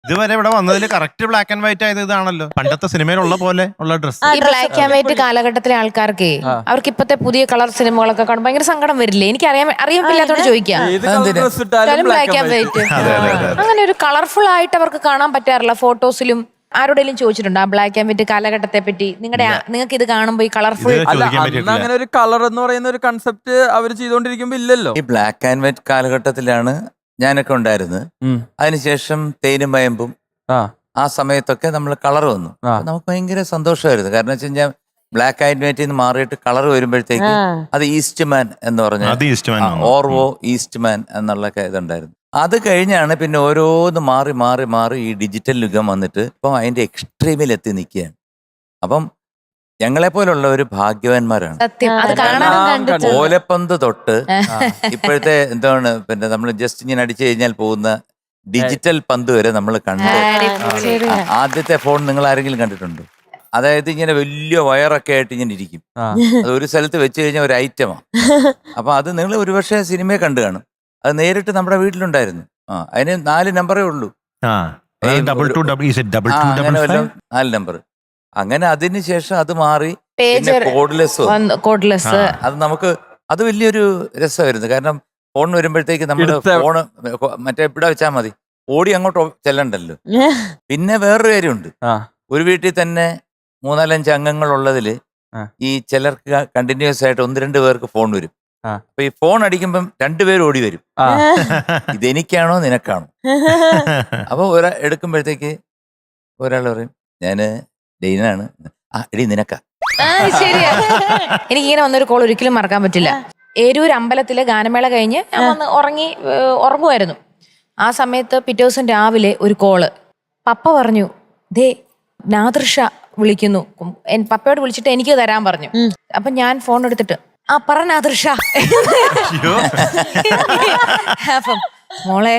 ഇതുവരെ ഇവിടെ വന്നതിൽ കറക്റ്റ് ബ്ലാക്ക് ആൻഡ് വൈറ്റ് ആയത് ഇതാണല്ലോ, പണ്ടത്തെ സിനിമയിലുള്ള പോലെ ഉള്ള ഡ്രസ്. ഈ ബ്ലാക്ക് ആൻഡ് വൈറ്റ് കാലഘട്ടത്തിലെ ആൾക്കാർക്ക് അവർക്ക് ഇപ്പത്തെ പുതിയ കളർ സിനിമകളൊക്കെ കാണുമ്പോൾ ഭയങ്കര സങ്കടം വരില്ലേ? എനിക്ക് അറിയാത്തോട് ചോദിക്കാം. ബ്ലാക്ക് ആൻഡ് വൈറ്റ് അങ്ങനെ ഒരു കളർഫുൾ ആയിട്ട് അവർക്ക് കാണാൻ പറ്റാറില്ല. ഫോട്ടോസിലും ആരോടെങ്കിലും ചോദിച്ചിട്ടുണ്ടോ ആ ബ്ലാക്ക് ആൻഡ് വൈറ്റ് കാലഘട്ടത്തെ പറ്റി? നിങ്ങൾക്ക് ഇത് കാണുമ്പോൾ ഈ കളർഫുൾ അങ്ങനെ ഒരു കളർ എന്ന് പറയുന്ന ഒരു കൺസെപ്റ്റ് അവർ ചെയ്തോണ്ടിരിക്കുമ്പോ ഇല്ലല്ലോ. ഈ ബ്ലാക്ക് ആൻഡ് വൈറ്റ് കാലഘട്ടത്തിലാണ് ഞാനൊക്കെ ഉണ്ടായിരുന്നത്. അതിനുശേഷം തേനും വയമ്പും ആ സമയത്തൊക്കെ നമ്മൾ കളർ വന്നു. നമുക്ക് ഭയങ്കര സന്തോഷമായിരുന്നു. കാരണം വെച്ച് കഴിഞ്ഞാൽ ബ്ലാക്ക് ആൻഡ് വൈറ്റിൽ നിന്ന് മാറിയിട്ട് കളർ വരുമ്പോഴത്തേക്ക് അത് ഈസ്റ്റ് മാൻ എന്ന് പറഞ്ഞ ഓർവോ ഈസ്റ്റ് മാൻ എന്നുള്ള ഇതുണ്ടായിരുന്നു. അത് കഴിഞ്ഞാണ് പിന്നെ ഓരോന്ന് മാറി മാറി മാറി ഈ ഡിജിറ്റൽ യുഗം വന്നിട്ട് ഇപ്പം അതിന്റെ എക്സ്ട്രീമിൽ എത്തി നിൽക്കുകയാണ്. അപ്പം ഞങ്ങളെപ്പോലുള്ള ഒരു ഭാഗ്യവാന്മാരാണ്. ഓലപ്പന്ത് തൊട്ട് ഇപ്പോഴത്തെ എന്താണ് പിന്നെ നമ്മൾ ജസ്റ്റ് ഇങ്ങനെ അടിച്ചു കഴിഞ്ഞാൽ പോകുന്ന ഡിജിറ്റൽ പന്ത് വരെ നമ്മൾ കണ്ട്. ആദ്യത്തെ ഫോൺ നിങ്ങൾ ആരെങ്കിലും കണ്ടിട്ടുണ്ടോ? അതായത് ഇങ്ങനെ വലിയ വയറൊക്കെ ആയിട്ട് ഇങ്ങനെ ഇരിക്കും. അത് ഒരു സ്ഥലത്ത് വെച്ച് കഴിഞ്ഞാൽ ഒരു ഐറ്റമാണ്. അപ്പൊ അത് നിങ്ങൾ ഒരുപക്ഷെ സിനിമയെ കണ്ടു കാണും. അത് നേരിട്ട് നമ്മുടെ വീട്ടിലുണ്ടായിരുന്നു. അതിന് 4 നമ്പറേ ഉള്ളൂ. 4 നമ്പർ. അങ്ങനെ അതിനുശേഷം അത് മാറി കോഡ്ലെസ്. അത് നമുക്ക് അത് വലിയൊരു രസമായിരുന്നു. കാരണം ഫോൺ വരുമ്പോഴത്തേക്ക് നമ്മള് ഫോണ് മറ്റേ ഇവിടെ വെച്ചാൽ മതി, ഓടി അങ്ങോട്ട് ചെല്ലണ്ടല്ലോ. പിന്നെ വേറൊരു കാര്യമുണ്ട്. ഒരു വീട്ടിൽ തന്നെ 3-4-5 അംഗങ്ങൾ ഉള്ളതില് ഈ ചിലർക്ക് കണ്ടിന്യൂസ് ആയിട്ട് 1-2 പേർക്ക് ഫോൺ വരും. അപ്പൊ ഈ ഫോൺ അടിക്കുമ്പം 2 പേര് ഓടി വരും. ഇതെനിക്കാണോ നിനക്കാണോ? അപ്പൊ എടുക്കുമ്പോഴത്തേക്ക് ഒരാൾ പറയും ഞാന് ഡെയിനാണ്. എടി നിനക്കാ. ശരിയാ. എനിക്കിങ്ങനെ വന്നൊരു കോൾ ഒരിക്കലും മറക്കാൻ പറ്റില്ല. ഏരൂർ അമ്പലത്തിലെ ഗാനമേള കഴിഞ്ഞ് ഞാൻ വന്ന് ഉറങ്ങുമായിരുന്നു. ആ സമയത്ത് പിറ്റേ ദിവസം രാവിലെ ഒരു കോള്. പപ്പ പറഞ്ഞു ദേ നാദൃഷ വിളിക്കുന്നു. പപ്പയോട് വിളിച്ചിട്ട് എനിക്ക് തരാൻ പറഞ്ഞു. അപ്പൊ ഞാൻ ഫോൺ എടുത്തിട്ട് പറഞ്ഞ നാദൃഷ. അപ്പം മോളെ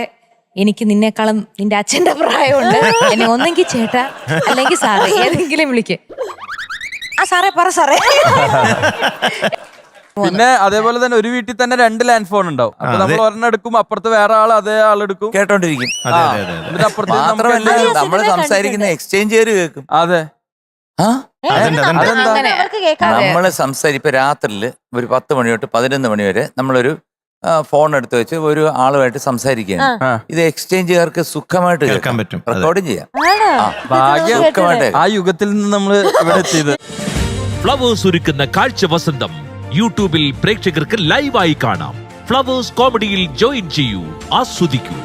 എനിക്ക് നിന്നെക്കാളും നിന്റെ അച്ഛന്റെ പ്രായമുണ്ട്. എന്നെ ഒന്നെങ്കിൽ ചേട്ടാ അല്ലെങ്കിൽ സാറേ ഏതെങ്കിലും വിളിക്ക്. സാറേ പറ സാറേ. പിന്നെ അതേപോലെ തന്നെ ഒരു വീട്ടിൽ തന്നെ 2 ലാൻഡ് ഫോൺ ഉണ്ടാവും. അപ്പൊ നമ്മൾ ഒരെണ്ണം എടുക്കും, അപ്പുറത്ത് വേറെ അതേ ആളെടുക്കും, കേട്ടോണ്ടിരിക്കും. മാത്രമല്ല നമ്മള് സംസാരിക്കുന്ന എക്സ്ചേഞ്ച് കേൾക്കും. അതെ. നമ്മള് ഇപ്പൊ രാത്രിയില് ഒരു 10 മണി തൊട്ട് 11 മണി വരെ നമ്മളൊരു ഫോൺ എടുത്ത് വെച്ച് ഒരു ആളുമായിട്ട് സംസാരിക്കുകയാണ്. ഇത് എക്സ്ചേഞ്ചുകാർക്ക് സുഖമായിട്ട് കേൾക്കാൻ പറ്റും, റെക്കോർഡിങ് ചെയ്യാം. ആ യുഗത്തിൽ നിന്ന് നമ്മൾ ഇവിടെ എത്തിയത്. ഫ്ലവേഴ്സ് ഒരുക്കുന്ന കാഴ്ച വസന്തം യൂട്യൂബിൽ പ്രേക്ഷകർക്ക് ലൈവായി കാണാം. ഫ്ലവേഴ്സ് കോമഡിയിൽ ജോയിൻ ചെയ്യൂ, ആസ്വദിക്കൂ.